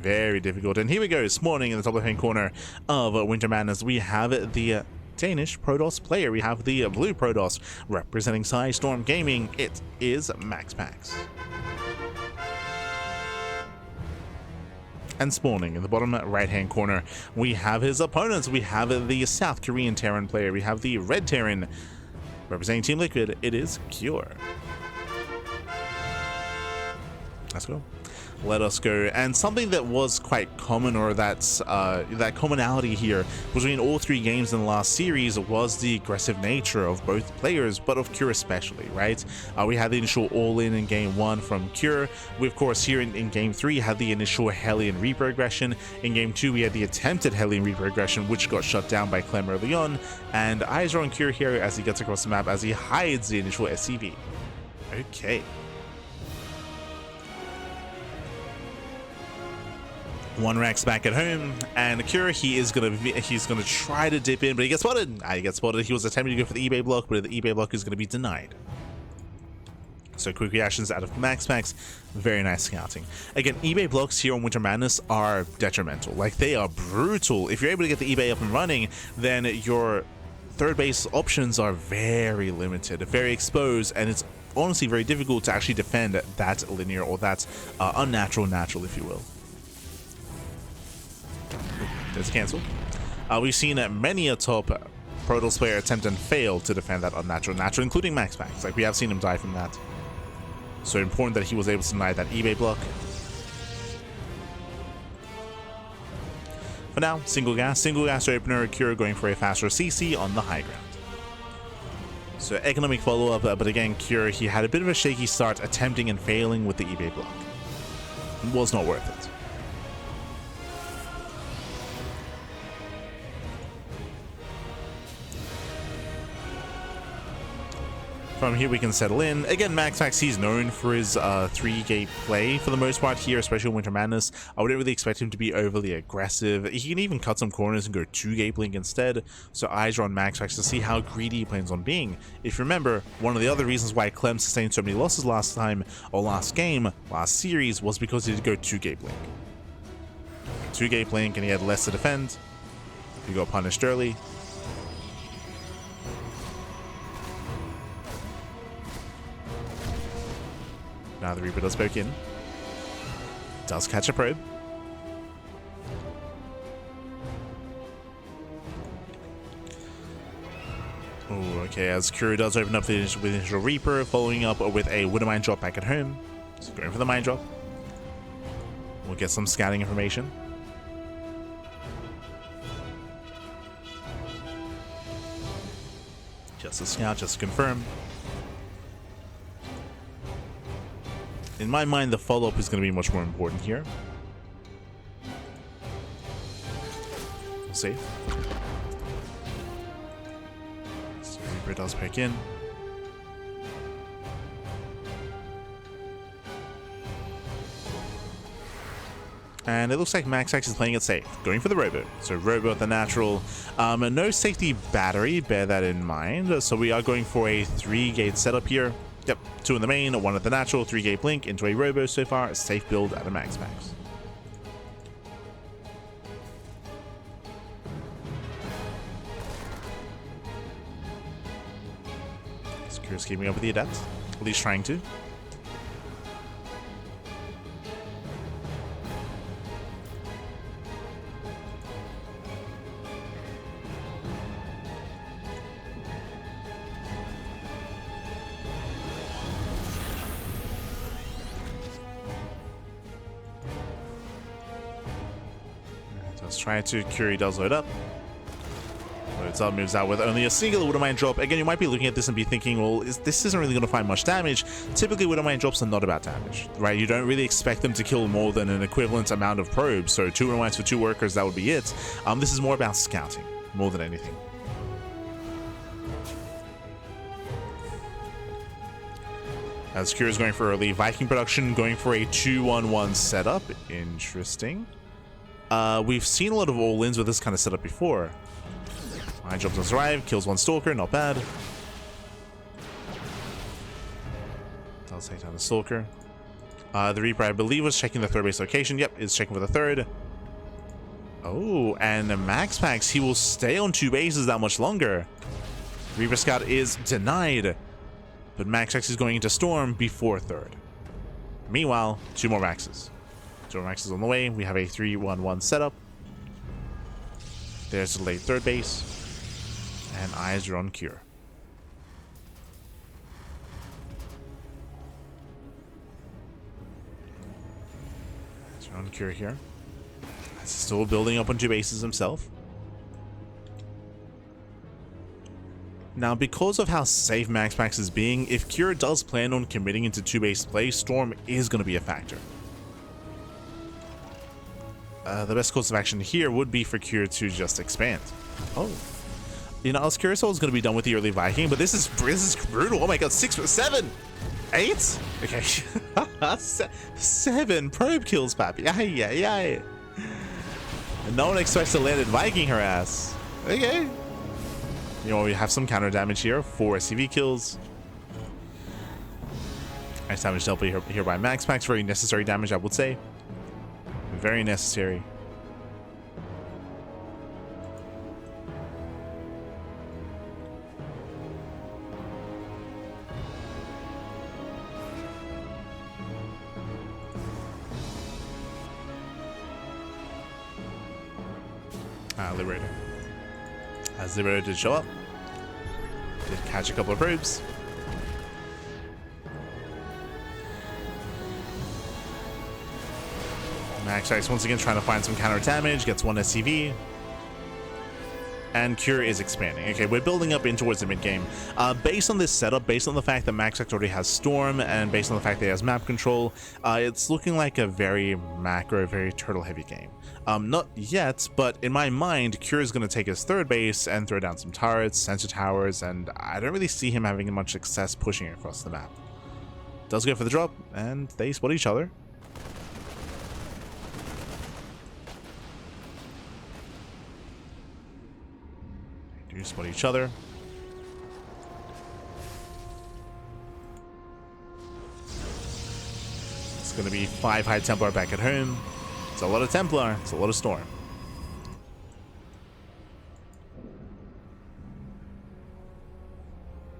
very difficult. And here we go, spawning in the top left-hand corner of Winter Madness. We have the Danish Protoss player. We have the blue Protoss representing Storm Gaming. It is MaxPax. And spawning in the bottom right-hand corner, we have his opponents. We have the South Korean Terran player. We have the red Terran representing Team Liquid. It is Cure. Let's go. Let us go. And something that was quite common, or that's that commonality here between all three games in the last series, was the aggressive nature of both players, but of Cure especially, right? We had the initial all-in in game 1 from Cure. We, of course, here in game 3 had the initial Hellion Reaper aggression. In game 2, we had the attempted Hellion Reaper aggression, which got shut down by Clem early on. And eyes are on Cure here as he gets across the map, as he hides the initial SCV. Okay. One Rex back at home, and Cure, he's gonna try to dip in, but he gets spotted. He gets spotted. He was attempting to go for the eBay block, but the eBay block is gonna be denied. So quick reactions out of MaxPax. Very nice scouting. Again, eBay blocks here on Winter Madness are detrimental. Like, they are brutal. If you're able to get the eBay up and running, then your third base options are very limited, very exposed, and it's honestly very difficult to actually defend that linear or that unnatural natural, if you will. There's a cancel. We've seen many a top Protoss player attempt and fail to defend that unnatural natural, including MaxPax. Like, we have seen him die from that. So important that he was able to deny that eBay block. For now, single gas opener, Cure going for a faster CC on the high ground. So economic follow-up, but again, Cure, he had a bit of a shaky start, attempting and failing with the eBay block. It was not worth it. From here we can settle in. Again, MaxPax, he's known for his 3-gate play for the most part here, especially in Winter Madness. I wouldn't really expect him to be overly aggressive. He can even cut some corners and go 2-gate blink instead. So eyes are on MaxPax to see how greedy he plans on being. If you remember, one of the other reasons why Clem sustained so many losses last time, or last game, last series, was because he did go 2-gate blink. 2-gate blink and he had less to defend. He got punished early. Now the Reaper does poke in. Does catch a probe. Oh, okay, as Cure does open up the initial Reaper, following up with a Widow Mine drop back at home. So going for the mine drop. We'll get some scouting information. Just a scout, just to confirm. In my mind, the follow-up is going to be much more important here. We'll see. So Reaper does pick in. And it looks like MaxPax is playing it safe, going for the Robo. So Robo at the natural. No safety battery, bear that in mind. So we are going for a 3-gate setup here. Yep, 2 in the main, 1 at the natural, 3-gate blink into a Robo so far. A safe build out of MaxPax. Secure's keeping up with the Adept, at least trying to. Trying to Curie does load up. Loads up, moves out with only a single Widow Mine drop. Again, you might be looking at this and be thinking, well, this isn't really going to find much damage. Typically, Widow Mine drops are not about damage, right? You don't really expect them to kill more than an equivalent amount of probes. So 2 Widow Mines for 2 workers, that would be it. This is more about scouting, more than anything. As Cure is going for early Viking production, going for a 2-1-1 setup. Interesting. We've seen a lot of all-ins with this kind of setup before. Mine drops on survive, kills 1 Stalker, not bad. Does take down the Stalker. The Reaper, I believe, was checking the third base location. Yep, it's checking for the third. Oh, and the MaxPax, he will stay on 2 bases that much longer. Reaper Scout is denied, but MaxPax is going into Storm before third. Meanwhile, 2 more Maxes. 2 more Maxes on the way. We have a 3-1-1 setup. There's the late third base, and eyes are on Cure. Eyes are on Cure here. He's still building up on 2 bases himself. Now, because of how safe MaxPax is being, if Cure does plan on committing into 2-base play, Storm is going to be a factor. The best course of action here would be for Cure to just expand. Oh. You know, I was curious what was going to be done with the early Viking, but this is brutal. Oh my god, 6, 7, 8? Okay. 7 probe kills, papi. Ay, ay, ay. And no one expects to land at Viking her ass. Okay. You know, we have some counter damage here. 4 SCV kills. Nice damage dealt here by MaxPax. Very necessary damage, I would say. Very necessary. Liberator. As Liberator did show up. Did catch a couple of probes. MaxPax once again trying to find some counter damage, gets 1 SCV. And Cure is expanding. Okay, we're building up in towards the mid game. Based on this setup, based on the fact that MaxPax already has Storm, and based on the fact that he has map control, it's looking like a very macro, very turtle heavy game. Not yet, but in my mind, Cure is going to take his third base and throw down some turrets, sensor towers, and I don't really see him having much success pushing across the map. Does go for the drop, and they spot each other. They do spot each other. It's going to be 5 High Templar back at home. It's a lot of Templar, it's a lot of Storm.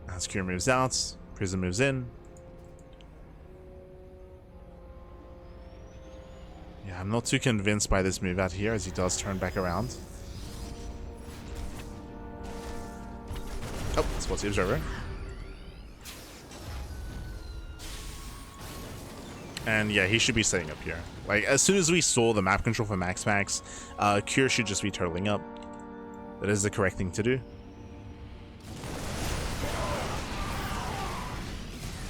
As Cure moves out, Prism moves in. Yeah, I'm not too convinced by this move out here as he does turn back around. Oh, spots the Observer. And yeah, he should be setting up here. Like, as soon as we saw the map control for MaxPax, Cure should just be turtling up. That is the correct thing to do.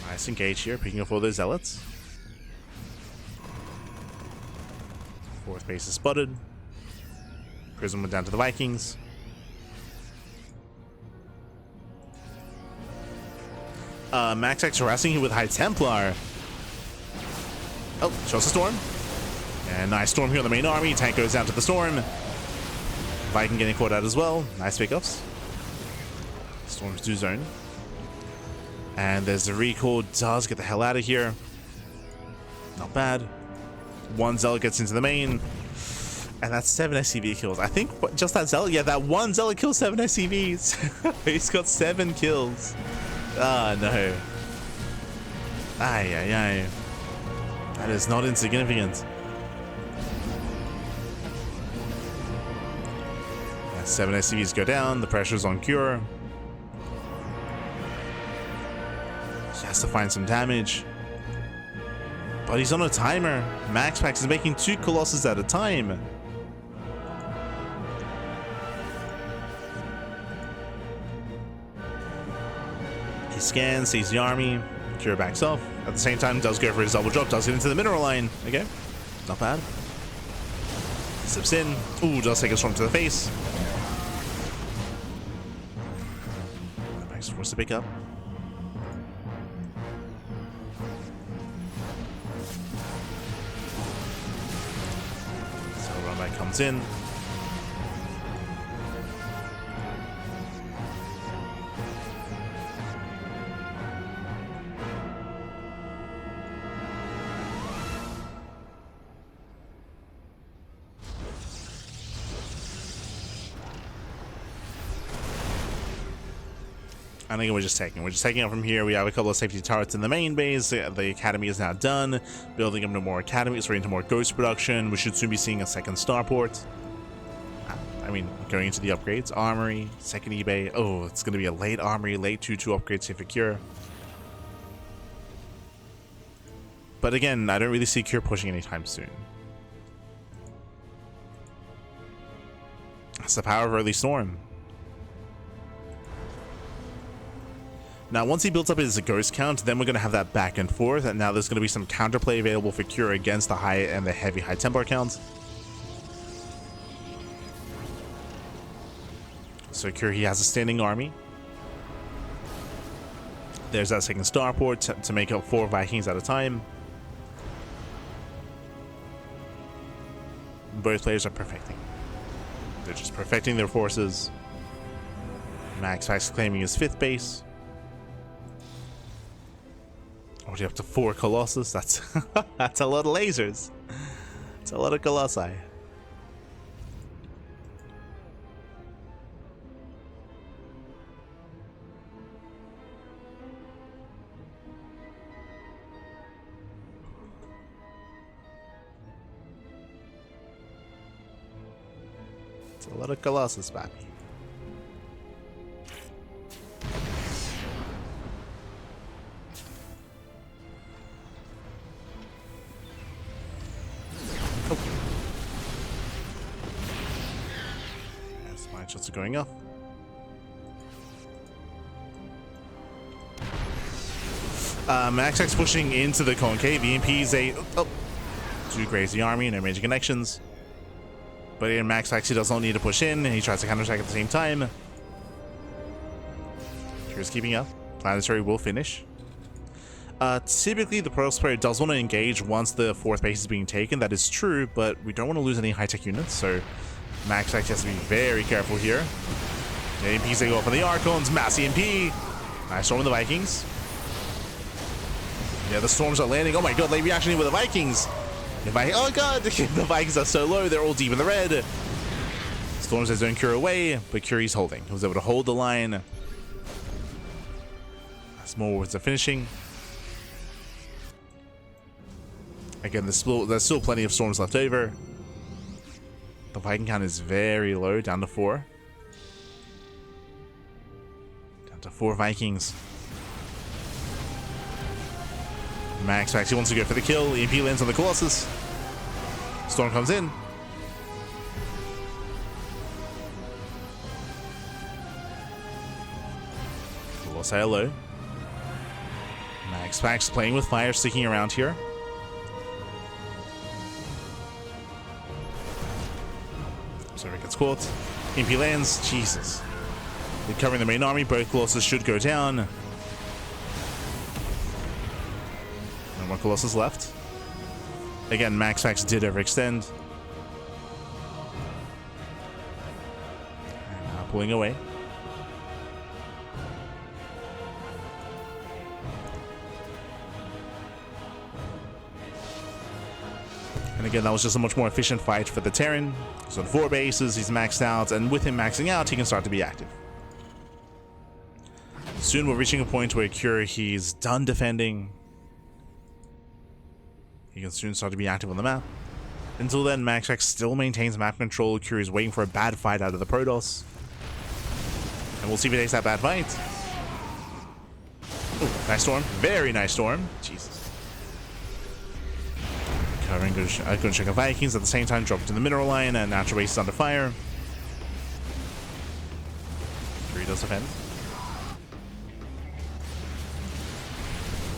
Nice engage here, picking up all those Zealots. 4th base is spotted. Prism went down to the Vikings. MaxPax harassing him with High Templar. Oh, shows the Storm. And nice Storm here on the main army. Tank goes down to the Storm. Viking getting caught out as well. Nice pickups. Storms do zone. And there's the recall. Does get the hell out of here. Not bad. 1 Zealot gets into the main. And that's 7 SCV kills. I think just that Zealot. Yeah, that 1 Zealot kills 7 SCVs. He's got 7 kills. Ah, no. Ay, ay, ay. That is not insignificant. As 7 SCVs go down, the pressure's on Cure. He has to find some damage. But he's on a timer. MaxPax is making 2 Colossus at a time. He scans, sees the army. Cure backs off. At the same time, does go for his double drop, does get into the mineral line. Okay, not bad. Slips in. Ooh, does take a storm to the face. Max forced to pick up. So run back comes in. I think we're just taking it from here. We have a couple of safety turrets in the main base. The academy is now done. Building into more academies, into more ghost production. We should soon be seeing a second starport. I mean, going into the upgrades. Armory, second eBay. Oh, it's going to be a late armory, late 2-2 upgrade to Cure. But again, I don't really see Cure pushing anytime soon. That's the power of early Storm. Now, once he builds up his ghost count, then we're going to have that back and forth, and now there's going to be some counterplay available for Cure against the high and the heavy high tempo counts. So Cure, he has a standing army. There's that second starport to make up 4 Vikings at a time. Both players are perfecting. They're just perfecting their forces. MaxPax claiming his 5th base. Already up to 4 Colossus. That's that's a lot of lasers. It's a lot of Colossi. It's a lot of Colossus, baby. Shots are going up. MaxPax pushing into the CranKy. The MP is a... Oh. Too crazy army, no major connections. But in MaxPax, he does not need to push in. He tries to counterattack at the same time. Cure's keeping up. Planetary will finish. Typically, the Protoss player does want to engage once the 4th base is being taken. That is true, but we don't want to lose any high-tech units, so... MaxPax has to be very careful here. The EMPs, they go up on the Archons. Mass EMP. Nice storm with the Vikings. Yeah, the storms are landing. Oh my god, late reaction with the Vikings. Oh god, the Vikings are so low. They're all deep in the red. Storms has thrown Cure away, but Curie's holding. He was able to hold the line. Small words are finishing. Again, there's still plenty of storms left over. The Viking count is very low, down to 4. Down to 4 Vikings. MaxPax, he wants to go for the kill. EMP lands on the Colossus. Storm comes in. Colossi are low. MaxPax playing with fire, sticking around here. So it gets caught. MP lands. Jesus. They're covering the main army. Both Colossus should go down. No more Colossus left. Again, MaxPax did overextend. And now pulling away. And again, that was just a much more efficient fight for the Terran. He's on 4 bases, he's maxed out, and with him maxing out, he can start to be active. Soon we're reaching a point where Cure, he's done defending. He can soon start to be active on the map. Until then, MaxPax still maintains map control. Cure is waiting for a bad fight out of the Protoss. And we'll see if he takes that bad fight. Oh, nice storm. Very nice storm. Jesus. Covering good chunk of Vikings at the same time, dropping to the mineral line, and natural base is under fire. Cure does defend.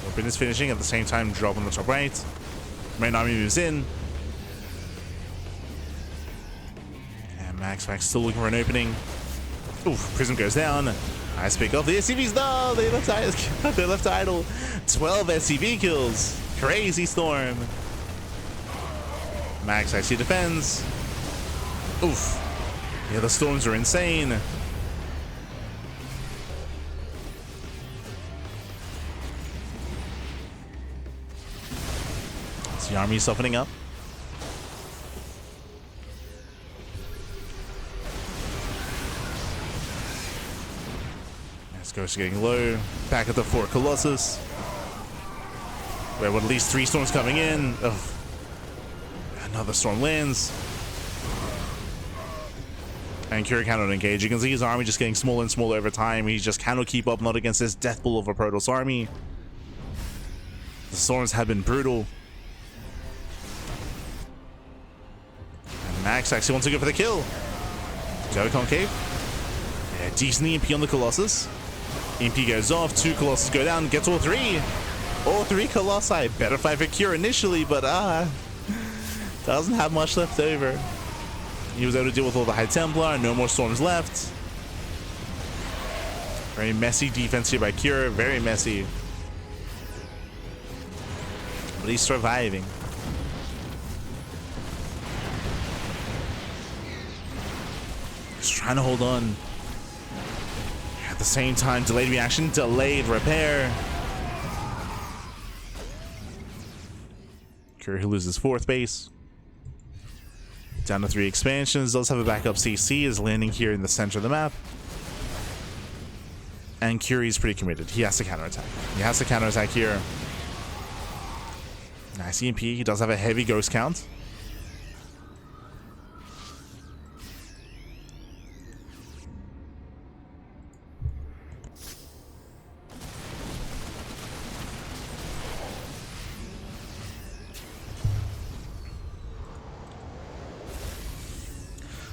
Open is finishing at the same time, drop on the top right. Main army moves in. And MaxPax still looking for an opening. Oof, Prism goes down. Nice pick off. The SCVs, no! They left idle. 12 SCV kills. Crazy storm. MaxPax, he defends. Oof. Yeah, the storms are insane. The army is softening up. Ghost getting low. Back at the 4 Colossus. We have at least 3 storms coming in. Ugh. Another storm lands. And Kira cannot engage. You can see his army just getting smaller and smaller over time. He just cannot keep up, not against this death bull of a Protoss army. The storms have been brutal. And Max actually wants to go for the kill. Go concave. Yeah, decent EMP on the Colossus. EMP goes off, 2 Colossus go down, gets all 3. All 3 Colossi. Better fight for Kira initially, but doesn't have much left over. He was able to deal with all the High Templar, no more storms left. Very messy defense here by Kira, very messy. But he's surviving. He's trying to hold on. At the same time, delayed reaction, delayed repair. Kira who loses 4th base. Down to 3 expansions, does have a backup CC, is landing here in the center of the map. And Curie's pretty committed. He has to counterattack. He has to counterattack here. Nice EMP. He does have a heavy ghost count.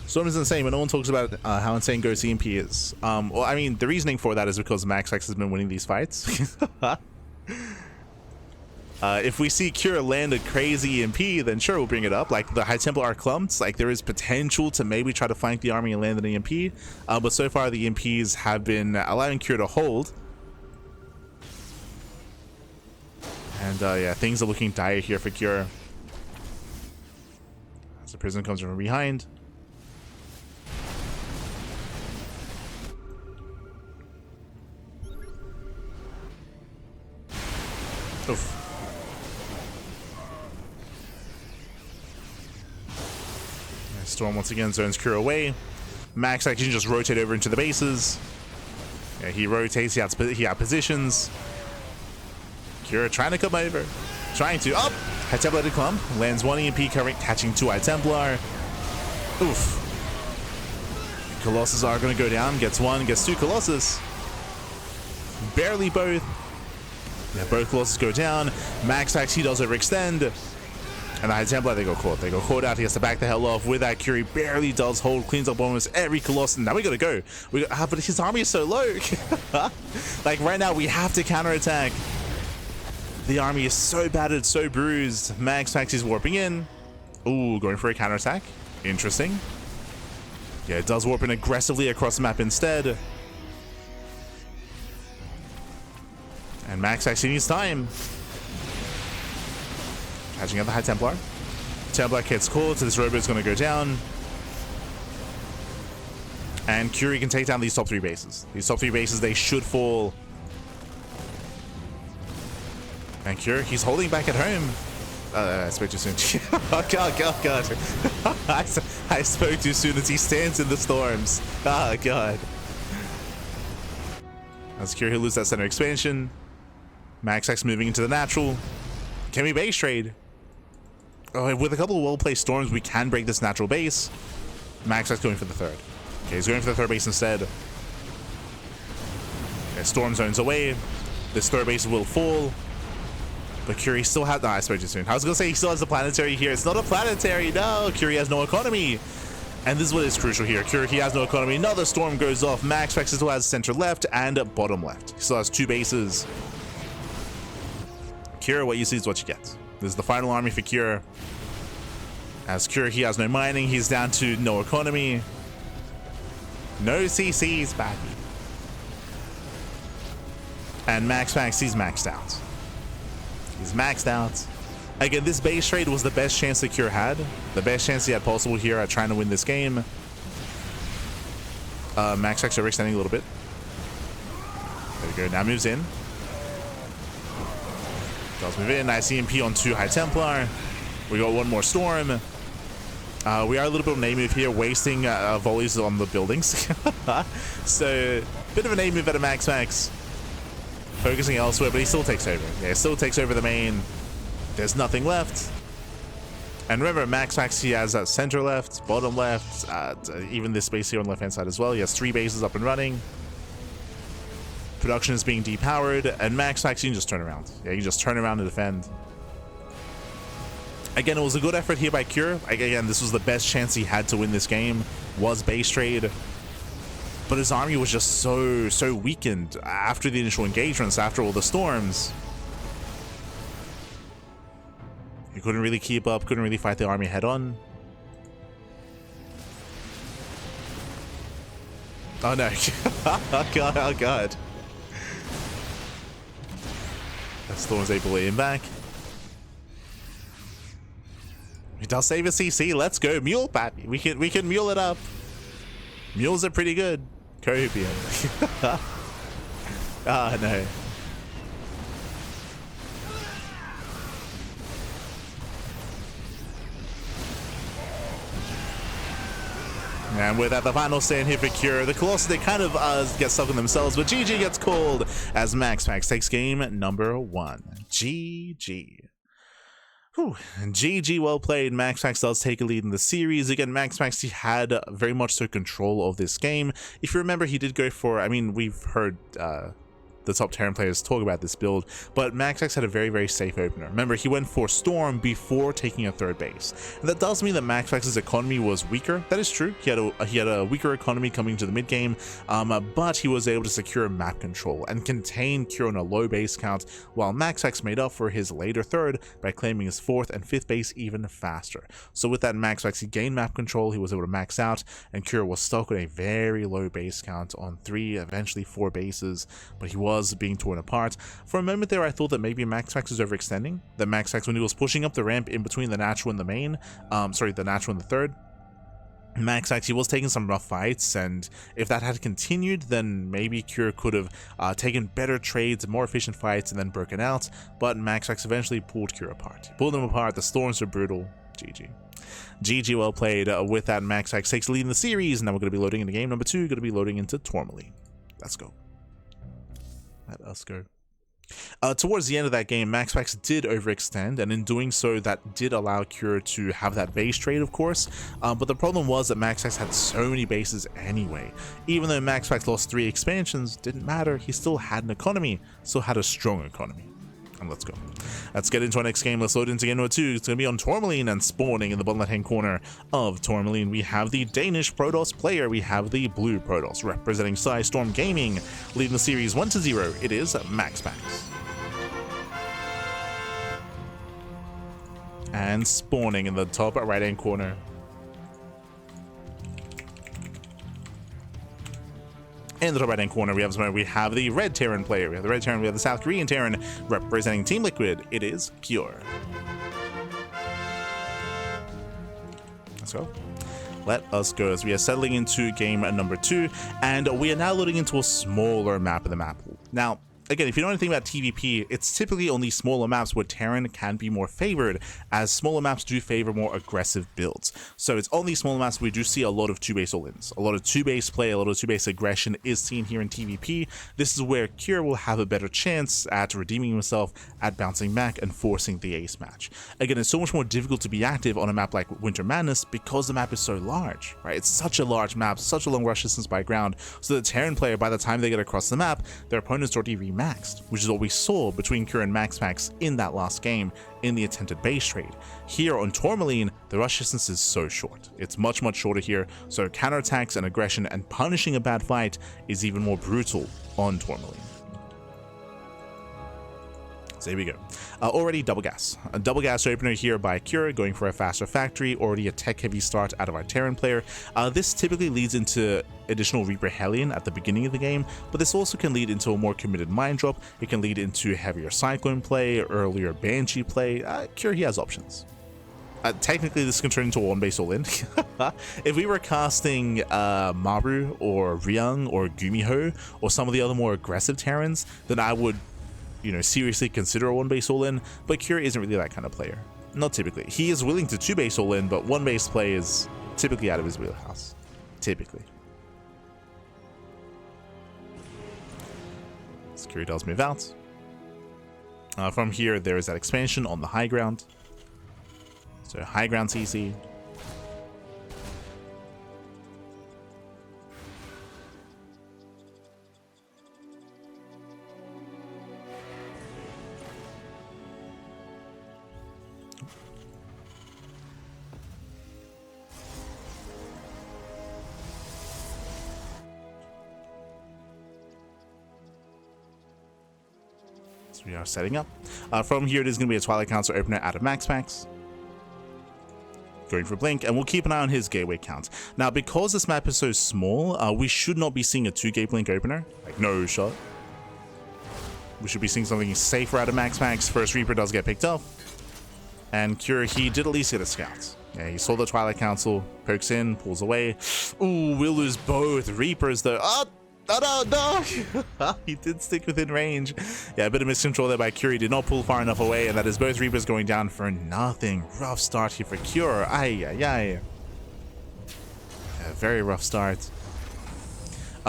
Storm is insane, but no one talks about how insane Ghost EMP is. Well, I mean, the reasoning for that is because MaxPax has been winning these fights. If we see Kira land a crazy EMP, then sure, we'll bring it up. Like, the High Temple are clumped. Like, there is potential to maybe try to flank the army and land an EMP. But so far, the EMPs have been allowing Kira to hold. And, yeah, things are looking dire here for Kira. As the prison comes from behind. Oof. Storm once again zones Kira away. Max actually can just rotate over into the bases. Yeah, he rotates, he out positions. Kira trying to come over. Trying to. Up! High Templar to clump. Lands 1 EMP covering, catching 2 High Templar. Oof. Colossus are going to go down. Gets 1, gets 2 Colossus. Barely both. Yeah, both Colossus go down. MaxPax, he does overextend. And the High Templar, they go caught. They go caught out. He has to back the hell off with that. Curie barely does hold. Cleans up almost every Colossus. Now we gotta go. But his army is so low. Like right now, we have to counterattack. The army is so battered, so bruised. MaxPax is warping in. Ooh, going for a counterattack. Interesting. Yeah, it does warp in aggressively across the map instead. And Max actually needs time. Catching out the High Templar. Templar gets caught, so this robot's going to go down. And Curie can take down these top 3 bases. These top 3 bases, they should fall. And Curie, he's holding back at home. I spoke too soon. Oh, God. I spoke too soon as he stands in the storms. Oh, God. As Curie loses that center expansion. MaxPax moving into the natural. Can we base trade? Oh, with a couple of well-placed storms, we can break this natural base. MaxPax going for the 3rd. Okay, he's going for the 3rd base instead. Okay, storm zones away. This 3rd base will fall. But Curie still has... No, I spoke too soon. I was going to say he still has the planetary here. It's not a planetary. No, Curie has no economy. And this is what is crucial here. Curie, he has no economy. Another storm goes off. MaxPax still has center left and bottom left. He still has 2 bases. Kira, what you see is what you get. This is the final army for Kira. As Kira, he has no mining. He's down to no economy. No CCs, baby. And MaxPax, he's maxed out. He's maxed out. Again, this base trade was the best chance that Kira had. The best chance he had possible here at trying to win this game. MaxPax overextending a little bit. There we go. Now moves in. Does move in. Nice EMP on 2 High Templar. We got 1 more storm. We are a little bit of a name move here, wasting volleys on the buildings. So Bit of an aim move at a MaxPax. Focusing elsewhere, but he still takes over. Yeah, still takes over the main. There's nothing left. And remember, MaxPax, he has center left, bottom left, even this base here on the left-hand side as well. He has 3 bases up and running. Production is being depowered, and MaxPax, you can just turn around. Yeah, you can just turn around and defend. Again, it was a good effort here by Cure. Again, this was the best chance he had to win this game, was base trade. But his army was just so weakened after the initial engagements, after all the storms. He couldn't really keep up, couldn't really fight the army head on. Oh no. Oh god, oh god. That Storm's able to aim back. He does save a CC. Let's go. Mule bat. We can mule it up. Mules are pretty good. Copium. Ah no. And with that, the final stand here for Cure. The Colossus, they kind of get stuck on themselves, but GG gets called as MaxPax takes game number 1. GG. Whew. GG, well played. MaxPax does take a lead in the series. Again, MaxPax, he had very much so control of this game. If you remember, he did go for, I mean, we've heard the top Terran players talk about this build, but MaxPax had a very safe opener. Remember, he went for Storm before taking a 3rd base. And that does mean that MaxPax's economy was weaker. That is true. He had a weaker economy coming to the mid game, but he was able to secure map control and contain Cure on a low base count, while MaxPax made up for his later 3rd by claiming his 4th and 5th base even faster. So with that, MaxPax, he gained map control, he was able to max out, and Cure was stuck on a very low base count on 3, eventually 4 bases, but he was being torn apart. For a moment there, I thought that maybe MaxPax was overextending. That MaxPax, when he was pushing up the ramp in between the natural and the main, the natural and the 3rd, MaxPax, he was taking some rough fights, and if that had continued, then maybe Cure could have taken better trades, more efficient fights, and then broken out, but MaxPax eventually pulled Cure apart. He pulled them apart, the storms were brutal. GG. GG, well played. With that, MaxPax takes the lead in the series, and now we're going to be loading into game number 2, going to be loading into Tourmaline. Let's go. Let us go. Towards the end of that game, MaxPax did overextend, and in doing so, that did allow Cure to have that base trade, of course, but the problem was that MaxPax had so many bases anyway. Even though MaxPax lost 3 expansions, didn't matter, he still had an economy, still had a strong economy. And let's go. Let's get into our next game. Let's load into game number 2. It's going to be on Tourmaline, and spawning in the bottom left-hand corner of Tourmaline, we have the Danish Protoss player. We have the blue Protoss, representing Storm Gaming, leading the series 1-0. It is MaxPax. And spawning in the top right-hand corner. In the top right-hand corner, we have the red Terran player. We have the South Korean Terran, representing Team Liquid. It is Cure. Let's go. Let us go, as we are settling into game number 2, and we are now loading into a smaller map of the map. Now, again, if you know anything about TVP, it's typically on these smaller maps where Terran can be more favored, as smaller maps do favor more aggressive builds. So it's on these smaller maps we do see a lot of 2-base all-ins. A lot of 2-base play, a lot of 2-base aggression is seen here in TVP. This is where Cure will have a better chance at redeeming himself, at bouncing back and forcing the ace match. Again, it's so much more difficult to be active on a map like Winter Madness because the map is so large, right? It's such a large map, such a long rush distance by ground, so the Terran player, by the time they get across the map, their opponent's already maxed, which is what we saw between Cure and MaxPax in that last game in the attempted base trade. Here on Tourmaline, the rush distance is so short. It's much shorter here, so counterattacks and aggression and punishing a bad fight is even more brutal on Tourmaline. So here we go. Already double gas. A double gas opener here by Cure, going for a faster factory, already a tech-heavy start out of our Terran player. This typically leads into additional Reaper Hellion at the beginning of the game, but this also can lead into a more committed mine drop. It can lead into heavier Cyclone play, earlier Banshee play. Cure, he has options. Technically, this can turn into a 1-base all-in. If we were casting Maru or Ryung or Gumiho or some of the other more aggressive Terrans, then I would, seriously consider a 1-base all-in, but Cure isn't really that kind of player. Not typically. He is willing to 2-base all-in, but 1-base play is typically out of his wheelhouse. Typically. Security does move out. From here, there is that expansion on the high ground. So high ground CC. We are setting up. From here, it is going to be a Twilight Council opener out of MaxPax. Going for Blink, and we'll keep an eye on his gateway count. Now, because this map is so small, we should not be seeing a 2-gate Blink opener. Like, no shot. We should be seeing something safer out of MaxPax. First Reaper does get picked up. And Cure, he did at least get a scout. Yeah, he saw the Twilight Council, pokes in, pulls away. Ooh, we'll lose both Reapers, though. Oh! No! He did stick within range. Yeah, a bit of miscontrol there by Curie. Did not pull far enough away, and that is both Reapers going down for nothing. Rough start here for Cure. Ay, ay, ay. Yeah, very rough start.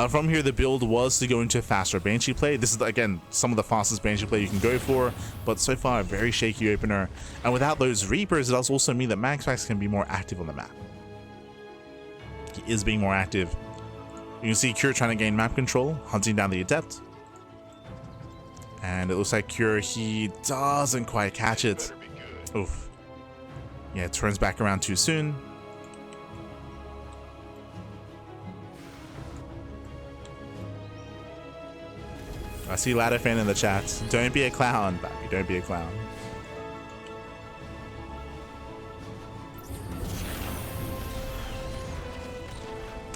From here, the build was to go into faster Banshee play. This is, again, some of the fastest Banshee play you can go for, but so far, a very shaky opener. And without those Reapers, it does also mean that MaxPax can be more active on the map. He is being more active. You can see Cure trying to gain map control, hunting down the Adept. And it looks like Cure, he doesn't quite catch it. Oof. Yeah, it turns back around too soon. I see Ladder Fan in the chat. Don't be a clown, baby. Don't be a clown.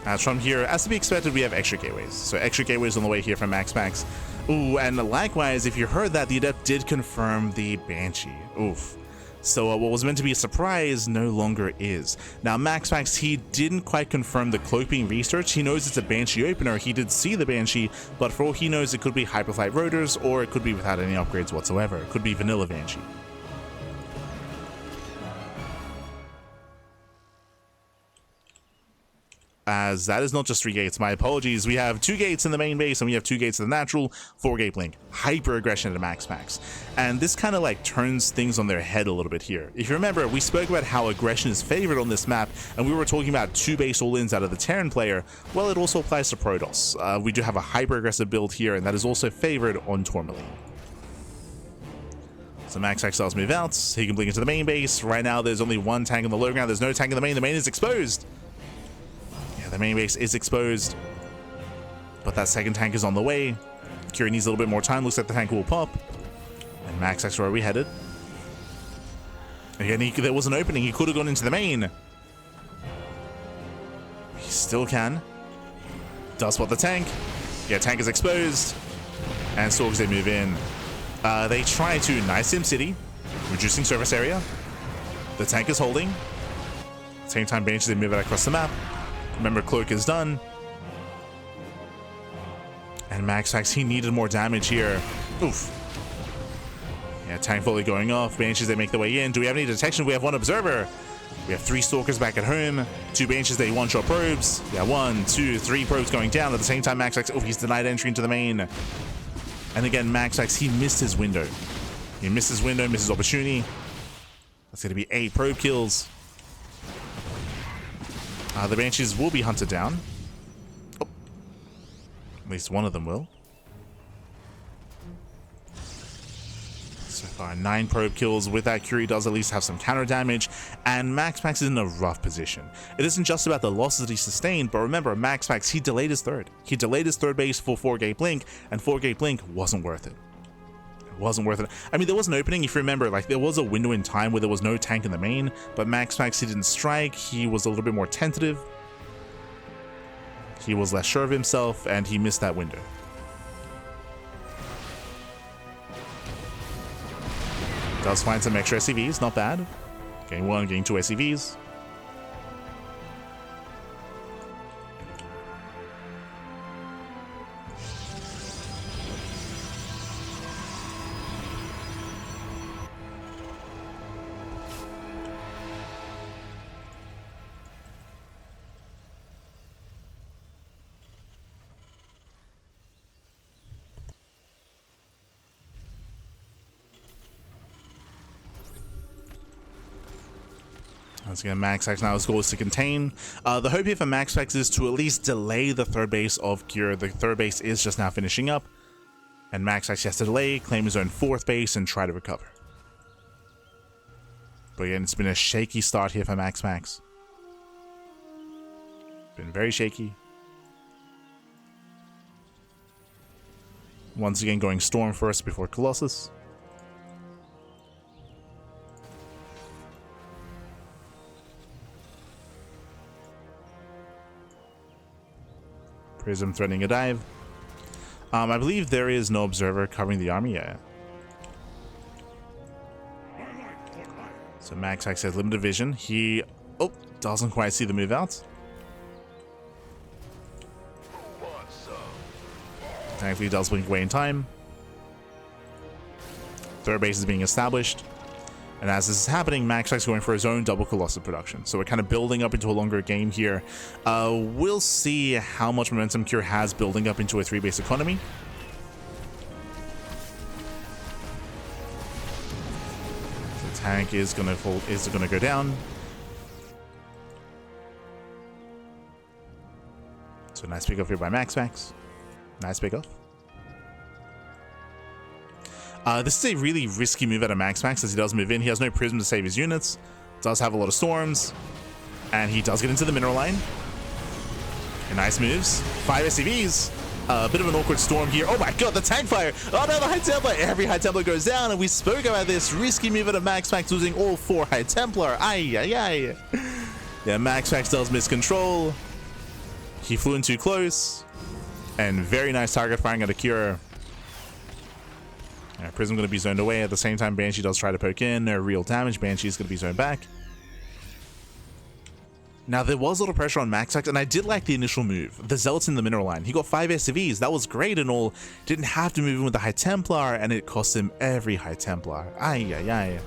As from here, as to be expected, we have extra gateways. So extra gateways on the way here from MaxPax. Ooh, and likewise, if you heard that, the Adept did confirm the Banshee. Oof. So what was meant to be a surprise no longer is. Now, MaxPax, he didn't quite confirm the cloak being researched. He knows it's a Banshee opener. He did see the Banshee, but for all he knows, it could be Hyperflight Rotors, or it could be without any upgrades whatsoever. It could be vanilla Banshee. As that is not just 3 gates, my apologies. We have 2 gates in the main base and we have 2 gates in the natural, 4-gate Blink, hyper aggression at MaxPax. And this kind of like turns things on their head a little bit here. If you remember, we spoke about how aggression is favored on this map, and we were talking about 2 base all-ins out of the Terran player. Well, it also applies to Protoss. We do have a hyper aggressive build here, and that is also favored on Tourmaline. So MaxPax does move out. He can blink into the main base. Right now, there's only 1 tank on the low ground. There's no tank in the main. The main is exposed. The main base is exposed, but that second tank is on the way. Curie needs a little bit more time. Looks like the tank will pop. And MaxPax, where are we headed? Again, there was an opening. He could have gone into the main. He still can. Does spot the tank. Yeah, tank is exposed. And Stalkers, they move in. They try to nice SimCity, reducing surface area. The tank is holding. Same time, Banshees, they move it across the map. Remember, Cloak is done. And MaxPax, he needed more damage here. Oof. Yeah, tank fully going off. Banshees, they make their way in. Do we have any detection? We have 1 observer. We have 3 Stalkers back at home. 2 Banshees, they one-shot probes. Yeah, 1, 2, 3 probes going down. At the same time, MaxPax, oh, he's denied entry into the main. And again, MaxPax, he missed his window. He missed his window, misses opportunity. That's going to be 8 probe kills. The Banshees will be hunted down. Oh. At least one of them will. So far, 9 probe kills. With that, Curie does at least have some counter damage, and MaxPax is in a rough position. It isn't just about the losses that he sustained, but remember, MaxPax, he delayed his third. He delayed his third base for 4-gate Blink, and 4-gate Blink wasn't worth it. Wasn't worth it. I mean, there was an opening, if you remember, like there was a window in time where there was no tank in the main, but MaxPax, he didn't strike. He was a little bit more tentative. He was less sure of himself, and he missed that window. Does find some extra SCVs, not bad. Getting 1, getting 2 SCVs. Once again, MaxPax now his goal is to contain. The hope here for MaxPax is to at least delay the third base of Cure. The third base is just now finishing up. And MaxPax has to delay, claim his own fourth base, and try to recover. But again, it's been a shaky start here for MaxPax. Been very shaky. Once again, going Storm first before Colossus. Prism threatening a dive. I believe there is no observer covering the army yet. So MaxPax has limited vision. He doesn't quite see the move out. Thankfully, he does blink away in time. Third base is being established. And as this is happening, MaxPax is going for his own double Colossus production. So we're kind of building up into a longer game here. We'll see how much momentum Cure has building up into a 3-base economy. The tank is gonna go down. So nice pick up here by MaxPax. Nice pick up. This is a really risky move out of MaxPax as he does move in. He has no Prism to save his units. Does have a lot of Storms. And he does get into the mineral line. And nice moves. 5 SCVs. A bit of an awkward Storm here. Oh my god, the tank fire. Oh no, the High Templar. Every High Templar goes down. And we spoke about this risky move out of MaxPax losing all 4 High Templar. Ay, ay, ay. Yeah, MaxPax does miss control. He flew in too close. And very nice target firing at a Cure. Yeah, Prism going to be zoned away. At the same time, Banshee does try to poke in. No real damage. Banshee is going to be zoned back. Now, there was a little pressure on MaxPax, and I did like the initial move. The Zealots in the mineral line. He got 5 SCVs. That was great and all. Didn't have to move in with the High Templar, and it cost him every High Templar. Ay, ay, ay.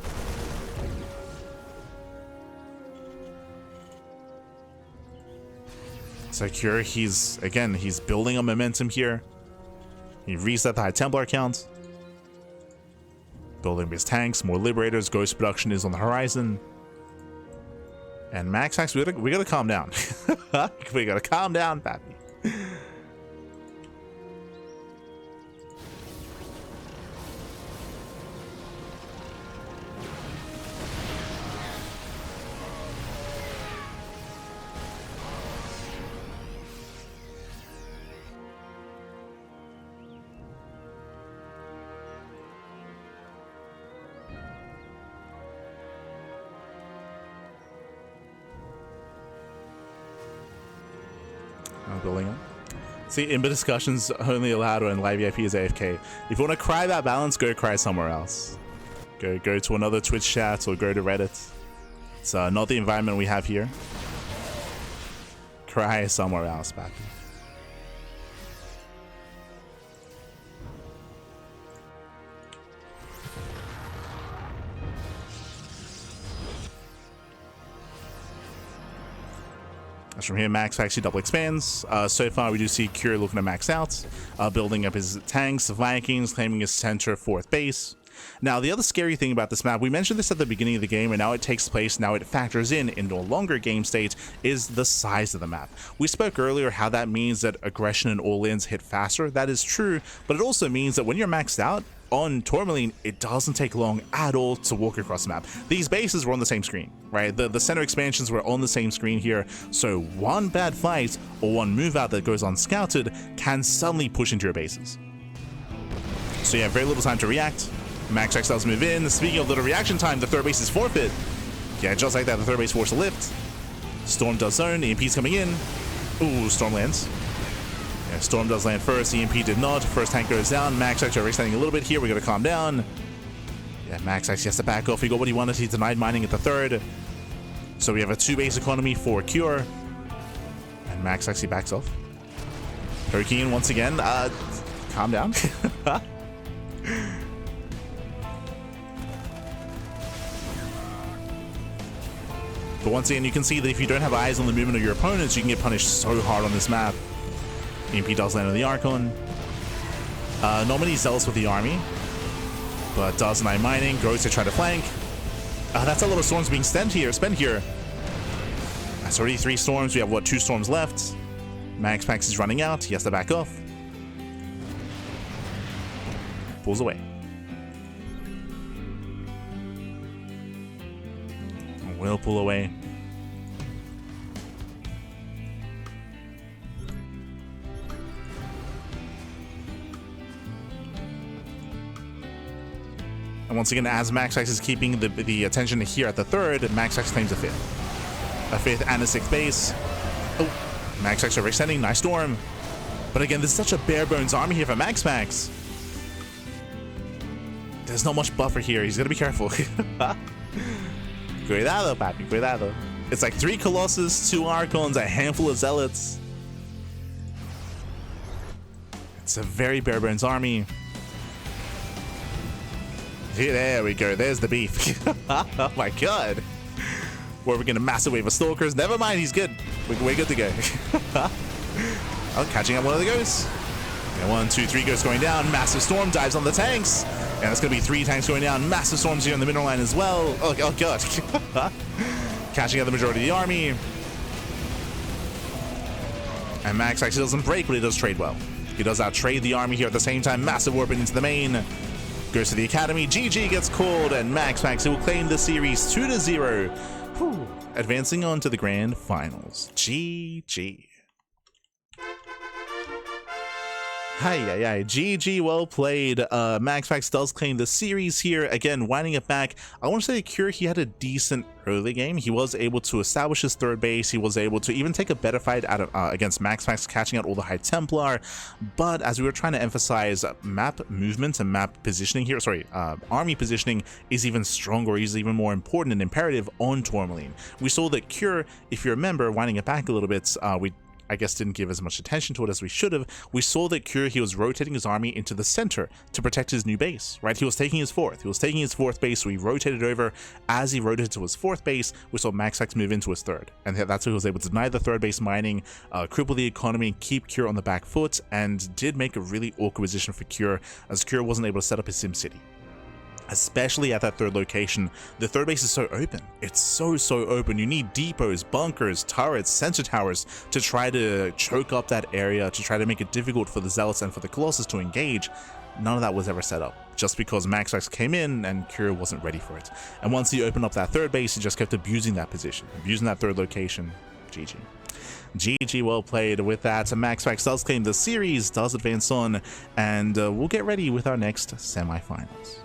So Cure, he's building a momentum here. He reset the High Templar count. Building his tanks, more Liberators, Ghost production is on the horizon. And MaxPax, we gotta calm down. We gotta calm down, pappy. Building up. See, Imber discussions only allowed when live VIP is AFK. If you want to cry about balance, go cry somewhere else. Go to another Twitch chat or go to Reddit. It's not the environment we have here. Cry somewhere else, pappy. As from here, MaxPax he double expands. So far, we do see Cure looking to max out, building up his tanks, Vikings, claiming his center 4th base. Now, the other scary thing about this map, we mentioned this at the beginning of the game, and now it takes place, now it factors into a longer game state, is the size of the map. We spoke earlier how that means that aggression and all-ins hit faster. That is true, but it also means that when you're maxed out, on Tourmaline, it doesn't take long at all to walk across the map. These bases were on the same screen, right? The center expansions were on the same screen here, so one bad fight or one move out that goes unscouted can suddenly push into your bases. So you have very little time to react. MaxPax does move in. Speaking of little reaction time, the third base is forfeit. Yeah, just like that, the third base forced a lift. Storm does zone, EMP's coming in. Ooh, Storm lands. Yeah, Storm does land first, EMP did not. First tank goes down. MaxPax are extending a little bit here. We gotta calm down. Yeah, MaxPax has to back off. He got what he wanted. He denied mining at the third. So we have a 2-base economy for Cure. And MaxPax, he backs off. Poking in once again. Calm down. But once again, you can see that if you don't have eyes on the movement of your opponents, you can get punished so hard on this map. EMP does land on the Archon. Not many Zealots with the army, but does deny mining. Goes to try to flank. That's a lot of Storms being spent here. That's already 3 storms. We have, what, 2 storms left. MaxPax is running out. He has to back off. Pulls away. Will pull away. And once again, as MaxPax is keeping the attention here at the 3rd, MaxPax claims a 5th. A 5th and a 6th base. Oh, MaxPax overextending. Nice storm. But again, this is such a bare bones army here for MaxPax. There's not much buffer here. He's gonna be careful. Cuidado, papi, cuidado. It's like 3 Colossus, 2 Archons, a handful of Zealots. It's a very bare bones army. There we go. There's the beef. Oh my god. We're getting a massive wave of Stalkers. Never mind, he's good. We're good to go. Oh, catching up one of the ghosts. Yeah, 1, 2, 3 ghosts going down. Massive storm dives on the tanks. And it's going to be 3 tanks going down. Massive storms here in the mineral line as well. Oh god. Catching up the majority of the army. And Max actually doesn't break, but he does trade well. He does out-trade the army here at the same time. Massive warping into the main. Goes to the academy. GG gets called, and MaxPax will claim the series 2-0. Whew. Advancing on to the grand finals. GG. Hi, GG, well played. MaxPax does claim the series here. Again, winding it back, I want to say Cure, he had a decent early game. He was able to establish his 3rd base. He was able to even take a better fight out of, against MaxPax, catching out all the High Templar. But as we were trying to emphasize, map movement and map positioning here, army positioning is even stronger, is even more important and imperative on Tourmaline. We saw that Cure, if you remember, winding it back a little bit, I guess didn't give as much attention to it as we should have. We saw that Cure, he was rotating his army into the center to protect his new base, right? He was taking his 4th. He was taking his 4th base, so he rotated over. As he rotated to his 4th base, we saw MaxPax move into his 3rd. And that's how he was able to deny the 3rd base mining, cripple the economy, keep Cure on the back foot, and did make a really awkward position for Cure, as Cure wasn't able to set up his Sim City. Especially at that 3rd location. The 3rd base is so open. It's so open. You need depots, bunkers, turrets, sensor towers to try to choke up that area, to try to make it difficult for the Zealots and for the Colossus to engage. None of that was ever set up, just because MaxPax came in and Cure wasn't ready for it. And once he opened up that 3rd base, he just kept abusing that position, abusing that 3rd location. GG. GG, well played. With that, MaxPax does claim the series, does advance on, and we'll get ready with our next semifinals.